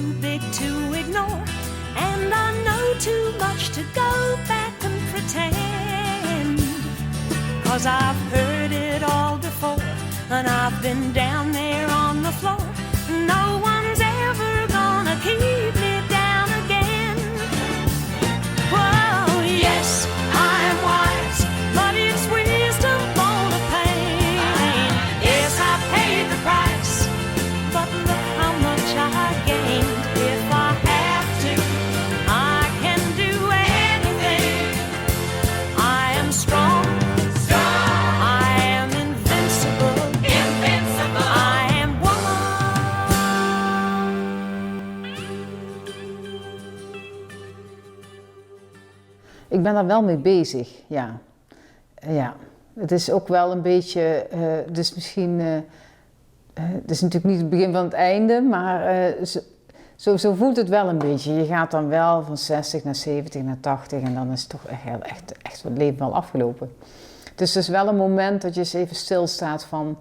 too big to ignore, and I know too much to go back and pretend. 'Cause I've heard it all before, and I've been down there on the floor. No one's ever gonna keep me down again. Well, yes, I'm wise, but it's wisdom for the pain. Yes, I paid the price, but look how much I gained. If I have to, I can do anything. I am strong, I am invincible, I am woman. Ik ben daar wel mee bezig, ja. Ja. Het is ook wel een beetje, dus misschien, het is natuurlijk niet het begin van het einde, maar zo voelt het wel een beetje. Je gaat dan wel van 60 naar 70 naar 80 en dan is het toch echt het leven wel afgelopen. Dus het is wel een moment dat je eens even stilstaat van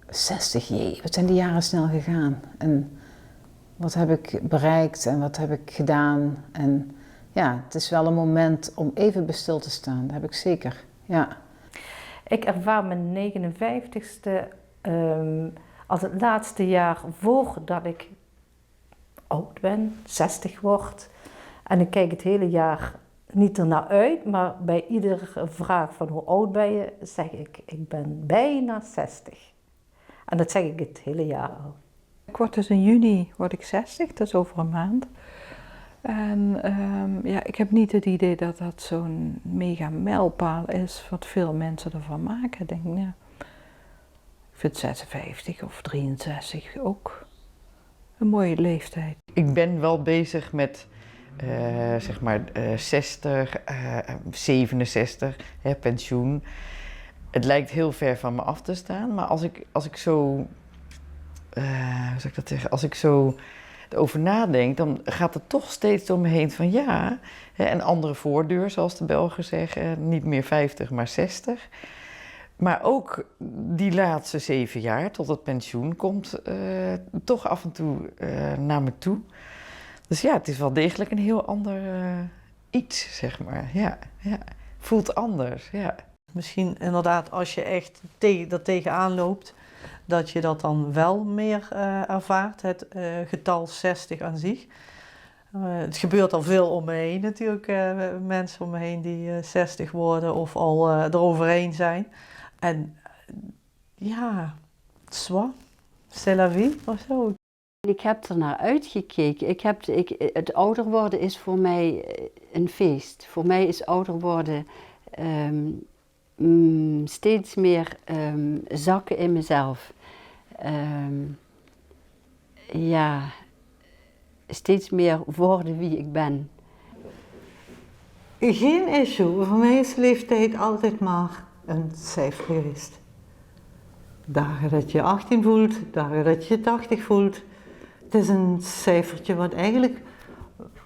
60, jee, wat zijn die jaren snel gegaan? En wat heb ik bereikt en wat heb ik gedaan? En ja, het is wel een moment om even bij stil te staan, dat heb ik zeker, ja. Ik ervaar mijn 59ste als het laatste jaar voordat ik oud ben, 60 word. En ik kijk het hele jaar niet ernaar uit, maar bij iedere vraag van hoe oud ben je, zeg ik ben bijna 60. En dat zeg ik het hele jaar al. Ik word dus in juni 60, dat is over een maand. En ja, ik heb niet het idee dat dat zo'n mega mijlpaal is wat veel mensen ervan maken. Ik denk, ja, ik vind 56 of 63 ook een mooie leeftijd. Ik ben wel bezig met zeg maar 60, 67, pensioen. Het lijkt heel ver van me af te staan, maar als ik zo, hoe zou ik dat zeggen, als ik zo erover nadenk, dan gaat het toch steeds door me heen van ja, een andere voordeur, zoals de Belgen zeggen, niet meer 50, maar 60. Maar ook die laatste 7 jaar tot het pensioen komt toch af en toe naar me toe. Dus ja, het is wel degelijk een heel ander iets, zeg maar. Ja, voelt anders, ja. Misschien inderdaad als je echt er tegenaan loopt, dat je dat dan wel meer ervaart, het getal 60 aan zich. Het gebeurt al veel om me heen natuurlijk, mensen om me heen die 60 worden of al eroverheen zijn. En ja, soit, c'est la vie of zo. Ik heb er naar uitgekeken. Het ouder worden is voor mij een feest. Voor mij is ouder worden steeds meer zakken in mezelf. Ja, steeds meer worden wie ik ben. Geen issue. Voor mij is leeftijd altijd maar een cijfer geweest. Dagen dat je 18 voelt, dagen dat je 80 voelt. Het is een cijfertje wat eigenlijk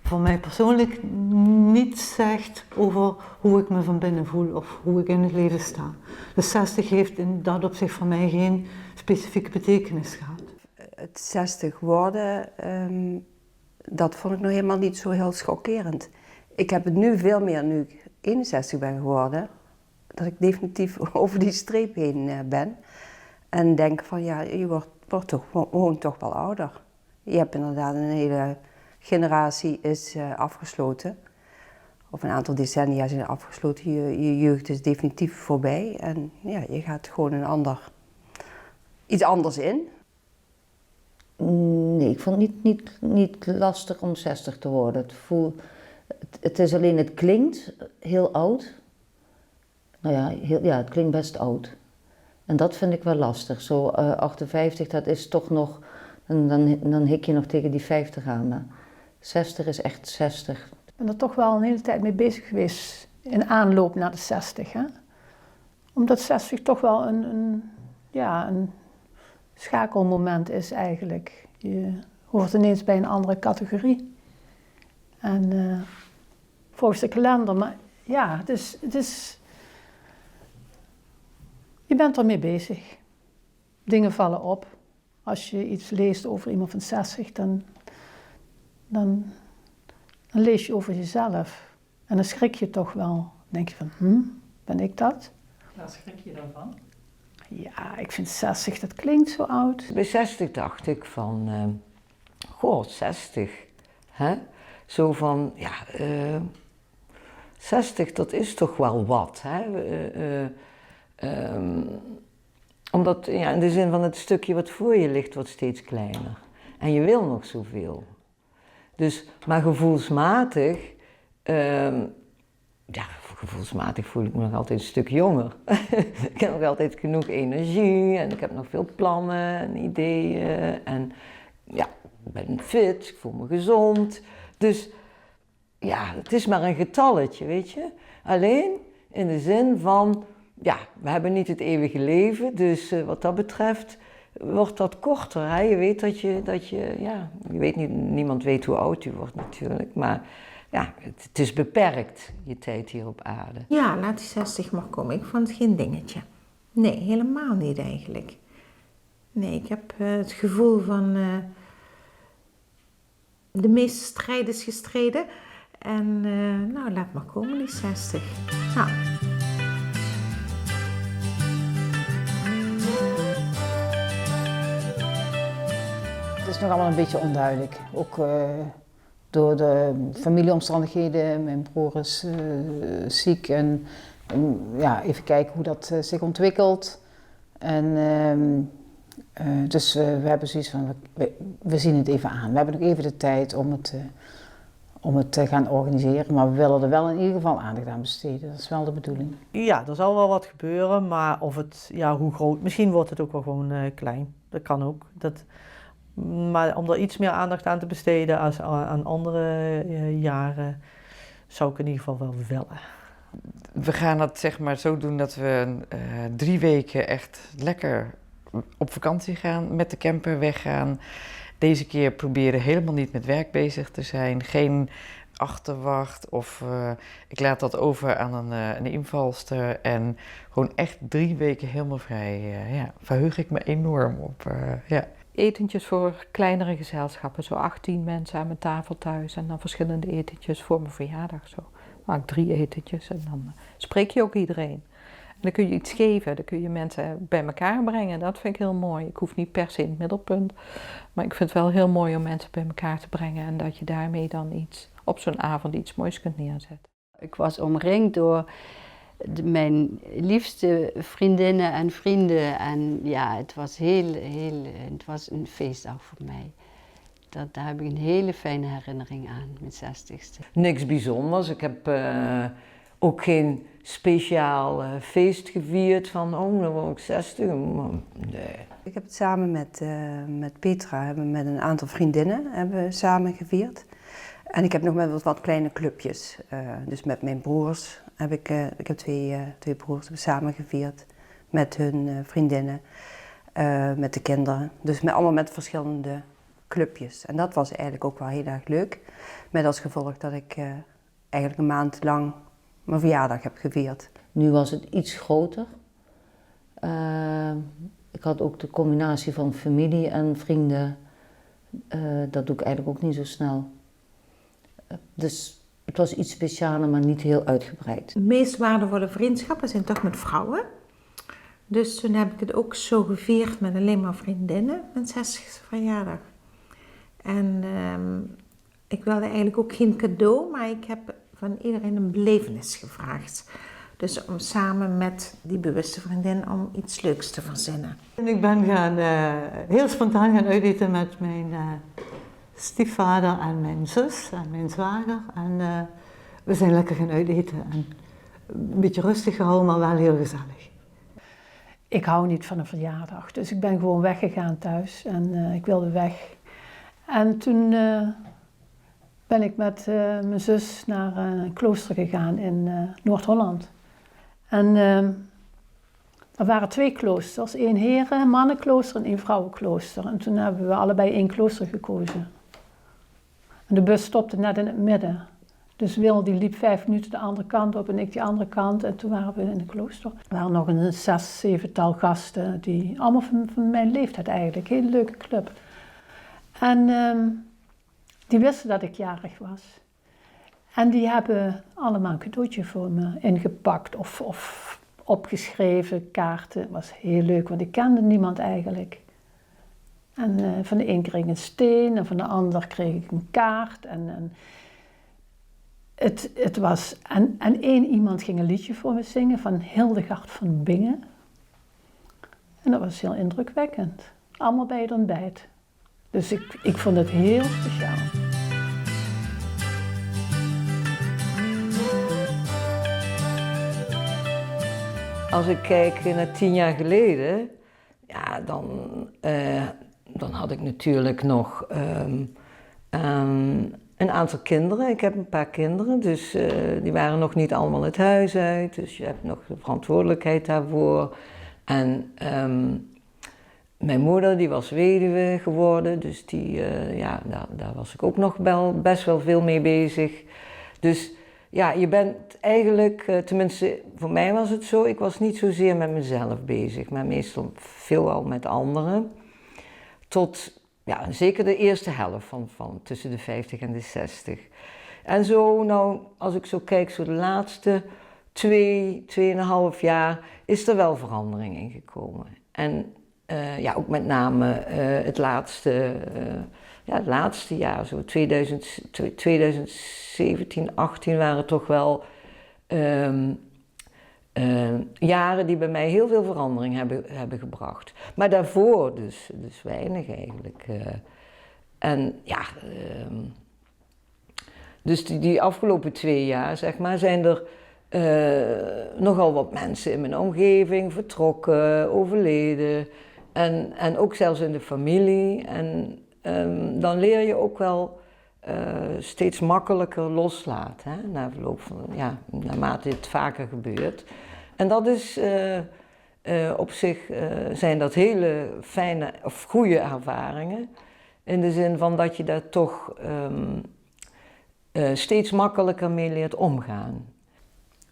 voor mij persoonlijk niets zegt over hoe ik me van binnen voel of hoe ik in het leven sta. De 60 heeft in dat opzicht voor mij geen specifieke betekenis gehad. Het 60 worden, dat vond ik nog helemaal niet zo heel schokkerend. Ik heb het nu veel meer, nu ik 61 ben geworden, dat ik definitief over die streep heen ben. En denk van ja, je wordt toch gewoon toch wel ouder. Je hebt inderdaad een hele generatie is afgesloten. Of een aantal decennia zijn afgesloten. Je jeugd is definitief voorbij. En ja, je gaat gewoon iets anders in. Nee, ik vond het niet lastig om 60 te worden. Het is alleen, het klinkt heel oud. Nou ja, het klinkt best oud. En dat vind ik wel lastig. Zo 58, dat is toch nog, dan hik je nog tegen die 50 aan. Maar 60 is echt 60. Ik ben er toch wel een hele tijd mee bezig geweest in aanloop naar de 60. Hè? Omdat 60 toch wel een schakelmoment is eigenlijk. Je hoort ineens bij een andere categorie. En volgens de kalender, maar ja, het is je bent ermee bezig. Dingen vallen op. Als je iets leest over iemand van 60, dan dan lees je over jezelf. En dan schrik je toch wel. Dan denk je van, ben ik dat? Waar schrik je dan van? Ja, ik vind 60, dat klinkt zo oud. Bij 60 dacht ik van, 60, hè? Zo van, 60, dat is toch wel wat, hè? Omdat, in de zin van het stukje wat voor je ligt wordt steeds kleiner. En je wil nog zoveel. Dus, maar gevoelsmatig, gevoelsmatig voel ik me nog altijd een stuk jonger. Ik heb nog altijd genoeg energie en ik heb nog veel plannen en ideeën. En ja, ik ben fit, ik voel me gezond. Dus ja, het is maar een getalletje, weet je. Alleen in de zin van, we hebben niet het eeuwige leven. Dus wat dat betreft wordt dat korter. Hè? Je weet niemand weet hoe oud u wordt natuurlijk. Maar ja, het is beperkt, je tijd hier op aarde. Ja, laat die 60 maar komen. Ik vond het geen dingetje. Nee, helemaal niet eigenlijk. Nee, ik heb het gevoel van de meeste strijd is gestreden. En laat maar komen die 60. Nou. Het is nog allemaal een beetje onduidelijk. Ook door de familieomstandigheden. Mijn broer is ziek en even kijken hoe dat zich ontwikkelt. En dus we hebben zoiets van, we zien het even aan. We hebben nog even de tijd om het te gaan organiseren, maar we willen er wel in ieder geval aandacht aan besteden. Dat is wel de bedoeling. Ja, er zal wel wat gebeuren, maar of het, hoe groot, misschien wordt het ook wel gewoon klein. Dat kan ook. Maar om er iets meer aandacht aan te besteden als aan andere jaren, zou ik in ieder geval wel willen. We gaan het zeg maar zo doen dat we 3 weken echt lekker op vakantie gaan, met de camper weggaan. Deze keer proberen helemaal niet met werk bezig te zijn, geen achterwacht of ik laat dat over aan een invalster en gewoon echt 3 weken helemaal vrij. Verheug ik me enorm op. Etentjes voor kleinere gezelschappen, zo 18 mensen aan mijn tafel thuis en dan verschillende etentjes voor mijn verjaardag zo. Maak ik 3 etentjes en dan spreek je ook iedereen. En dan kun je iets geven, dan kun je mensen bij elkaar brengen, dat vind ik heel mooi. Ik hoef niet per se in het middelpunt, maar ik vind het wel heel mooi om mensen bij elkaar te brengen en dat je daarmee dan op zo'n avond iets moois kunt neerzetten. Ik was omringd door mijn liefste vriendinnen en vrienden en het was het was een feestdag voor mij. Daar heb ik een hele fijne herinnering aan, mijn 60ste. Niks bijzonders. Ik heb ook geen speciaal feest gevierd van, dan word ik 60. Nee. Ik heb het samen met Petra, met een aantal vriendinnen hebben we samen gevierd. En ik heb nog met wat kleine clubjes. Dus met mijn broers heb ik heb twee broers samen gevierd. Met hun vriendinnen, met de kinderen. Dus allemaal met verschillende clubjes. En dat was eigenlijk ook wel heel erg leuk. Met als gevolg dat ik eigenlijk een maand lang mijn verjaardag heb gevierd. Nu was het iets groter. Ik had ook de combinatie van familie en vrienden. Dat doe ik eigenlijk ook niet zo snel. Dus het was iets specialer, maar niet heel uitgebreid. De meest waardevolle vriendschappen zijn toch met vrouwen. Dus toen heb ik het ook zo gevierd met alleen maar vriendinnen, mijn 60ste verjaardag. En ik wilde eigenlijk ook geen cadeau, maar ik heb van iedereen een belevenis gevraagd. Dus om samen met die bewuste vriendin om iets leuks te verzinnen. En ik ben heel spontaan gaan uiteten met mijn stiefvader en mijn zus en mijn zwager. En we zijn lekker gaan uiteten en een beetje rustig gehouden, maar wel heel gezellig. Ik hou niet van een verjaardag, dus ik ben gewoon weggegaan thuis en ik wilde weg. En toen ben ik met mijn zus naar een klooster gegaan in Noord-Holland. En er waren 2 kloosters, 1 heren- mannenklooster en 1 vrouwenklooster. En toen hebben we allebei 1 klooster gekozen. En de bus stopte net in het midden. Dus Wil die liep 5 minuten de andere kant op en ik die andere kant. En toen waren we in het klooster. Er waren nog een 6, 7-tal gasten, die allemaal van mijn leeftijd eigenlijk. Hele leuke club. En Die wisten dat ik jarig was. En die hebben allemaal een cadeautje voor me ingepakt of opgeschreven, kaarten. Het was heel leuk, want ik kende niemand eigenlijk. En van de een kreeg ik een steen en van de ander kreeg ik een kaart. Het was, en één iemand ging een liedje voor me zingen van Hildegard van Bingen. En dat was heel indrukwekkend. Allemaal bij het ontbijt. Dus ik vond het heel speciaal. Als ik kijk naar 10 jaar geleden, ja, dan had ik natuurlijk nog een aantal kinderen. Ik heb een paar kinderen, dus die waren nog niet allemaal het huis uit. Dus je hebt nog de verantwoordelijkheid daarvoor. En mijn moeder, die was weduwe geworden, dus daar was ik ook nog best wel veel mee bezig. Dus ja, je bent eigenlijk, tenminste voor mij was het zo, ik was niet zozeer met mezelf bezig, maar meestal veelal met anderen. Tot, ja, zeker de eerste helft van tussen de 50 en de 60. En zo, nou, als ik zo kijk, zo de laatste 2,5 jaar is er wel verandering in gekomen. En ja, ook met name het laatste jaar, zo 2017, 18 waren toch wel jaren die bij mij heel veel verandering hebben gebracht. Maar daarvoor dus weinig eigenlijk. En ja, dus die afgelopen 2 jaar, zeg maar, zijn er nogal wat mensen in mijn omgeving vertrokken, overleden. En ook zelfs in de familie. En dan leer je ook wel steeds makkelijker loslaten, hè? Na verloop van, ja, naarmate het vaker gebeurt. En dat is op zich zijn dat hele fijne of goede ervaringen. In de zin van dat je daar toch steeds makkelijker mee leert omgaan.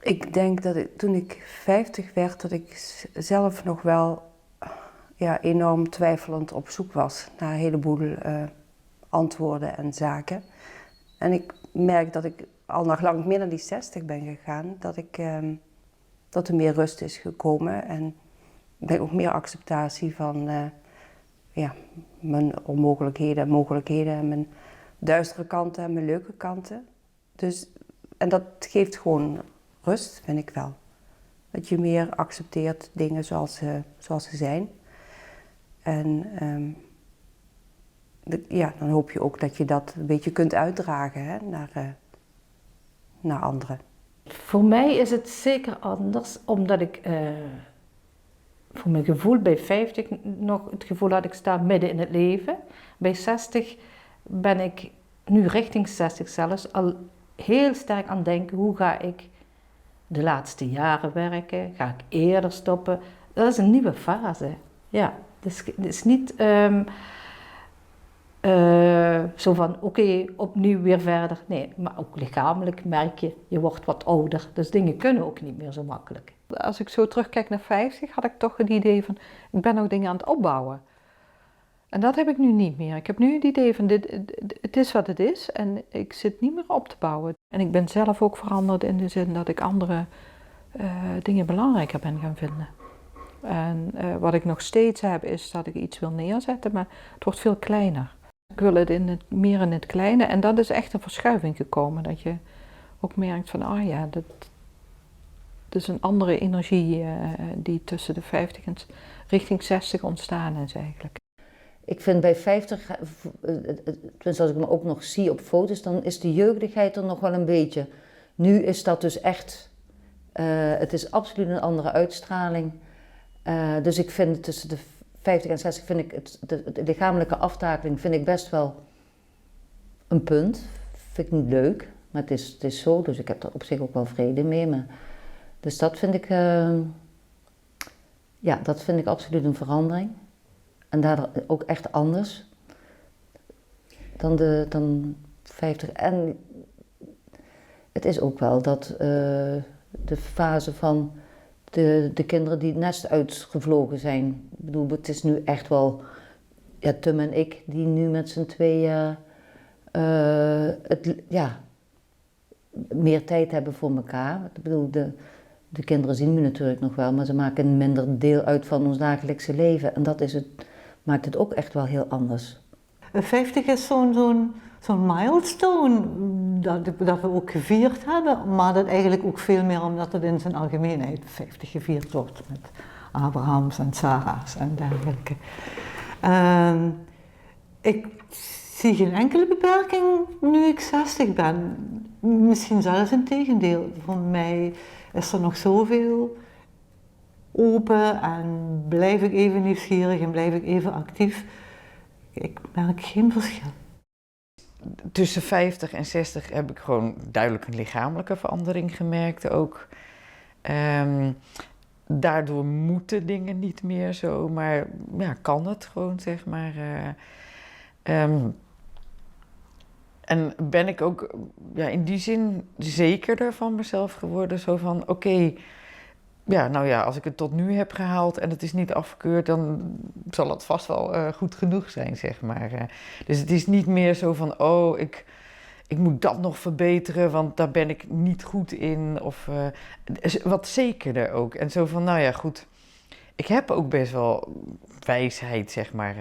Ik denk dat toen ik 50 werd, dat ik zelf nog wel enorm twijfelend op zoek was naar een heleboel antwoorden en zaken. En ik merk dat ik al nog lang meer dan die 60 ben gegaan, dat er meer rust is gekomen en ik denk ook meer acceptatie van mijn onmogelijkheden en mogelijkheden en mijn duistere kanten en mijn leuke kanten. Dus, en dat geeft gewoon rust, vind ik wel. Dat je meer accepteert dingen zoals ze zijn. En dan hoop je ook dat je dat een beetje kunt uitdragen, hè, naar anderen. Voor mij is het zeker anders, omdat ik voor mijn gevoel bij 50 nog het gevoel had ik sta midden in het leven. Bij 60 ben ik, nu richting 60 zelfs, al heel sterk aan het denken, hoe ga ik de laatste jaren werken? Ga ik eerder stoppen? Dat is een nieuwe fase, ja. Dus het is niet zo van oké, opnieuw weer verder. Nee, maar ook lichamelijk merk je wordt wat ouder. Dus dingen kunnen ook niet meer zo makkelijk. Als ik zo terugkijk naar 50, had ik toch het idee van, ik ben nog dingen aan het opbouwen. En dat heb ik nu niet meer. Ik heb nu het idee van, het is wat het is en ik zit niet meer op te bouwen. En ik ben zelf ook veranderd in de zin dat ik andere dingen belangrijker ben gaan vinden. En wat ik nog steeds heb is dat ik iets wil neerzetten, maar het wordt veel kleiner. Ik wil het meer in het kleine en dat is echt een verschuiving gekomen. Dat je ook merkt van, dat is een andere energie die tussen de 50 en richting 60 ontstaan is eigenlijk. Ik vind bij 50, tenminste als ik me ook nog zie op foto's, dan is de jeugdigheid er nog wel een beetje. Nu is dat dus echt, het is absoluut een andere uitstraling. Dus ik vind tussen de 50 en 60 vind ik de lichamelijke aftakeling vind ik best wel een punt. Vind ik niet leuk, maar het is zo, dus ik heb er op zich ook wel vrede mee. Maar, dus dat vind ik, dat vind ik absoluut een verandering. En daar ook echt anders dan 50. En het is ook wel dat de fase van de kinderen die het nest uitgevlogen zijn. Ik bedoel, het is nu echt wel Tim en ik die nu met z'n tweeën meer tijd hebben voor elkaar. Ik bedoel, de kinderen zien me natuurlijk nog wel, maar ze maken een minder deel uit van ons dagelijkse leven. En dat maakt het ook echt wel heel anders. 50 is zo'n milestone dat we ook gevierd hebben, maar dat eigenlijk ook veel meer omdat het in zijn algemeenheid 50 gevierd wordt met Abrahams en Sarah's en dergelijke. Ik zie geen enkele beperking nu ik 60 ben. Misschien zelfs in tegendeel. Voor mij is er nog zoveel open en blijf ik even nieuwsgierig en blijf ik even actief. Ik merk geen verschil. Tussen 50 en 60 heb ik gewoon duidelijk een lichamelijke verandering gemerkt ook. Daardoor moeten dingen niet meer zo, maar ja, kan het gewoon, zeg maar. En ben ik ook in die zin zekerder van mezelf geworden. Zo van, oké, nou ja, als ik het tot nu heb gehaald en het is niet afgekeurd, dan zal het vast wel goed genoeg zijn, zeg maar. Dus het is niet meer zo van, ik moet dat nog verbeteren, want daar ben ik niet goed in. Of wat zekerder ook. En zo van, nou ja, goed, ik heb ook best wel wijsheid, zeg maar,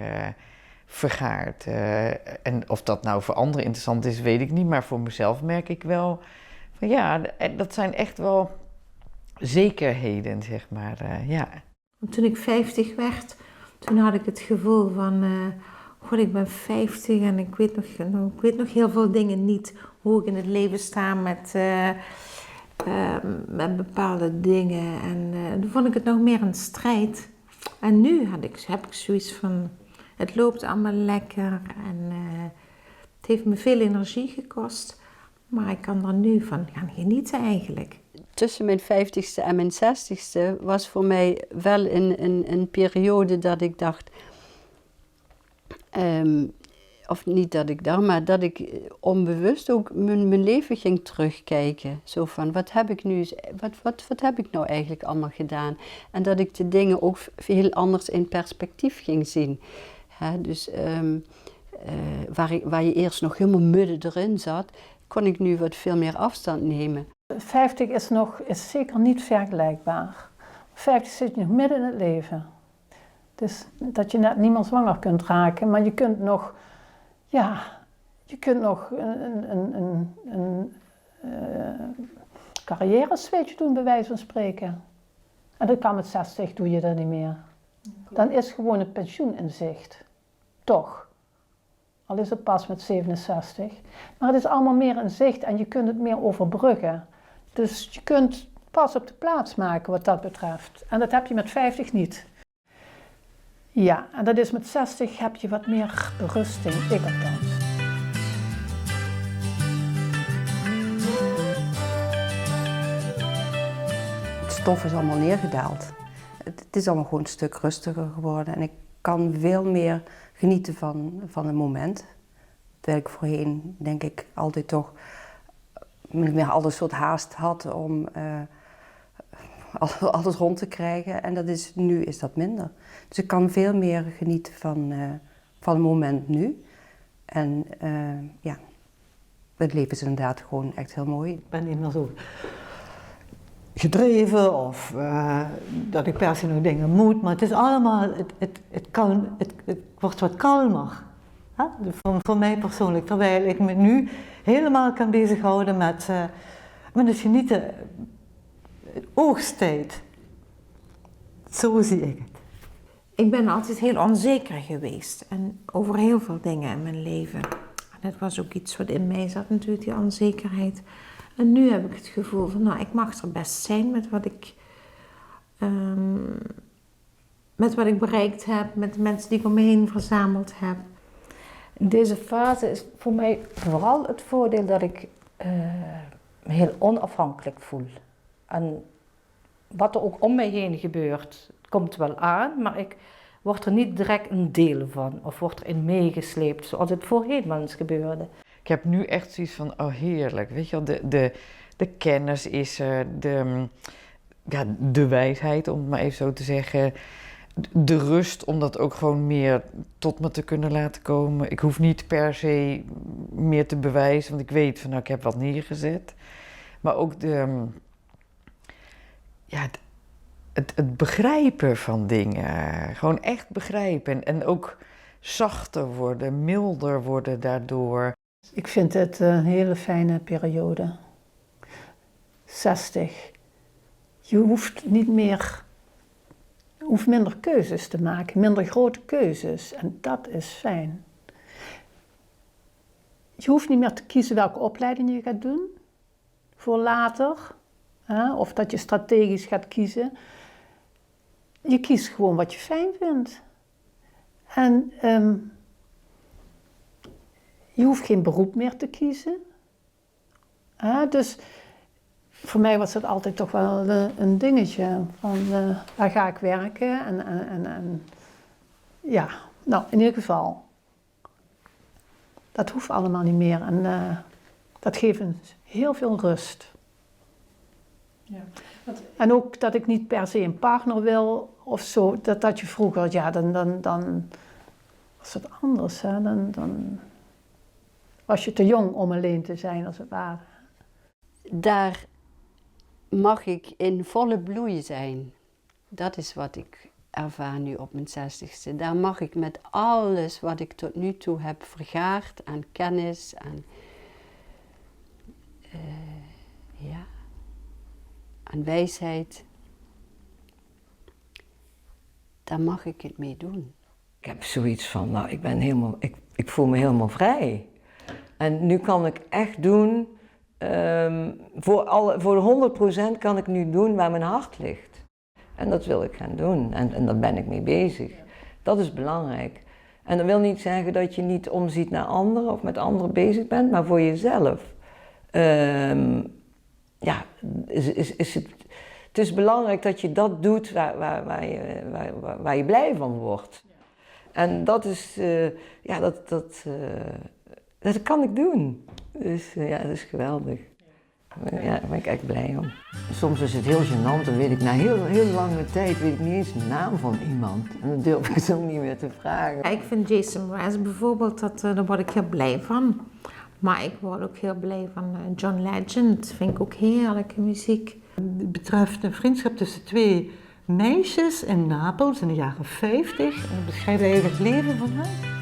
vergaard. En of dat nou voor anderen interessant is, weet ik niet. Maar voor mezelf merk ik wel van ja, dat zijn echt wel zekerheden, zeg maar. Ja. Toen ik 50 werd, toen had ik het gevoel van, god, ik ben 50 en ik weet nog heel veel dingen niet. Hoe ik in het leven sta met bepaalde dingen. En toen vond ik het nog meer een strijd. En nu heb ik zoiets van, het loopt allemaal lekker en het heeft me veel energie gekost. Maar ik kan er nu van gaan genieten eigenlijk. Tussen mijn 50ste en mijn 60ste was voor mij wel een periode dat ik dacht, of niet dat ik dacht, maar dat ik onbewust ook mijn leven ging terugkijken. Zo van, wat heb ik nu, wat heb ik nou eigenlijk allemaal gedaan? En dat ik de dingen ook heel anders in perspectief ging zien. Dus waar je eerst nog helemaal midden erin zat, kon ik nu wat veel meer afstand nemen. 50 is zeker niet vergelijkbaar. 50 zit je nog midden in het leven. Dus dat je net niemand zwanger kunt raken, maar je kunt nog, een carrière-switch doen, bij wijze van spreken. En dat kan met 60, doe je dat niet meer. Dan is gewoon het pensioen in zicht. Toch. Al is het pas met 67. Maar het is allemaal meer in zicht en je kunt het meer overbruggen. Dus je kunt pas op de plaats maken wat dat betreft. En dat heb je met 50 niet. Ja, en dat is met 60 heb je wat meer berusting, ik althans. Het stof is allemaal neergedaald. Het is allemaal gewoon een stuk rustiger geworden. En ik kan veel meer genieten van een moment. Terwijl ik voorheen, denk ik, altijd toch meer altijd soort haast had om alles rond te krijgen. En nu is dat minder. Dus ik kan veel meer genieten van het moment nu. En het leven is inderdaad gewoon echt heel mooi. Ik ben niet meer zo gedreven of dat ik per se nog dingen moet, maar het is allemaal, het wordt wat kalmer. Hè? Voor mij persoonlijk, terwijl ik me nu helemaal kan bezighouden met het genieten, oogsttijd. Zo zie ik het. Ik ben altijd heel onzeker geweest en over heel veel dingen in mijn leven. En dat was ook iets wat in mij zat natuurlijk, die onzekerheid. En nu heb ik het gevoel van, nou, ik mag er best zijn met wat ik bereikt heb, met de mensen die ik om me heen verzameld heb. In deze fase is voor mij vooral het voordeel dat ik me heel onafhankelijk voel. En wat er ook om mij heen gebeurt, komt wel aan, maar ik word er niet direct een deel van of word erin meegesleept zoals het voorheen wel eens gebeurde. Ik heb nu echt zoiets van, oh heerlijk, weet je wel, de kennis is er, de wijsheid, om het maar even zo te zeggen. De rust om dat ook gewoon meer tot me te kunnen laten komen. Ik hoef niet per se meer te bewijzen, want ik weet van nou, ik heb wat neergezet. Maar ook het begrijpen van dingen, gewoon echt begrijpen en ook zachter worden, milder worden daardoor. Ik vind het een hele fijne periode. 60. Je hoeft minder keuzes te maken, minder grote keuzes. En dat is fijn. Je hoeft niet meer te kiezen welke opleiding je gaat doen voor later. Of dat je strategisch gaat kiezen. Je kiest gewoon wat je fijn vindt. En je hoeft geen beroep meer te kiezen. Dus voor mij was het altijd toch wel een dingetje van waar ga ik werken en ja, nou in ieder geval. Dat hoeft allemaal niet meer en dat geeft heel veel rust. Ja. En ook dat ik niet per se een partner wil of zo, dat je vroeger, ja dan was het anders. Hè? Dan was je te jong om alleen te zijn als het ware. Daar mag ik in volle bloei zijn. Dat is wat ik ervaar nu op mijn 60ste. Daar mag ik met alles wat ik tot nu toe heb vergaard aan kennis, aan wijsheid, daar mag ik het mee doen. Ik heb zoiets van, nou, ik voel me helemaal vrij. En nu kan ik echt doen, voor de 100% kan ik nu doen waar mijn hart ligt. En dat wil ik gaan doen en daar ben ik mee bezig. Dat is belangrijk. En dat wil niet zeggen dat je niet omziet naar anderen of met anderen bezig bent, maar voor jezelf. Het is belangrijk dat je dat doet waar je blij van wordt. En dat is, dat kan ik doen. Dus ja, dat is geweldig. Ja, daar ben ik echt blij om. Soms is het heel gênant, dan weet ik na heel lange tijd weet ik niet eens de naam van iemand. En dan durf ik het ook niet meer te vragen. Ja, ik vind Jason Mraz bijvoorbeeld, daar word ik heel blij van. Maar ik word ook heel blij van John Legend, vind ik ook heerlijke muziek. Het betreft een vriendschap tussen twee meisjes in Napels in de jaren 50. En dat beschrijft eigenlijk het leven van haar.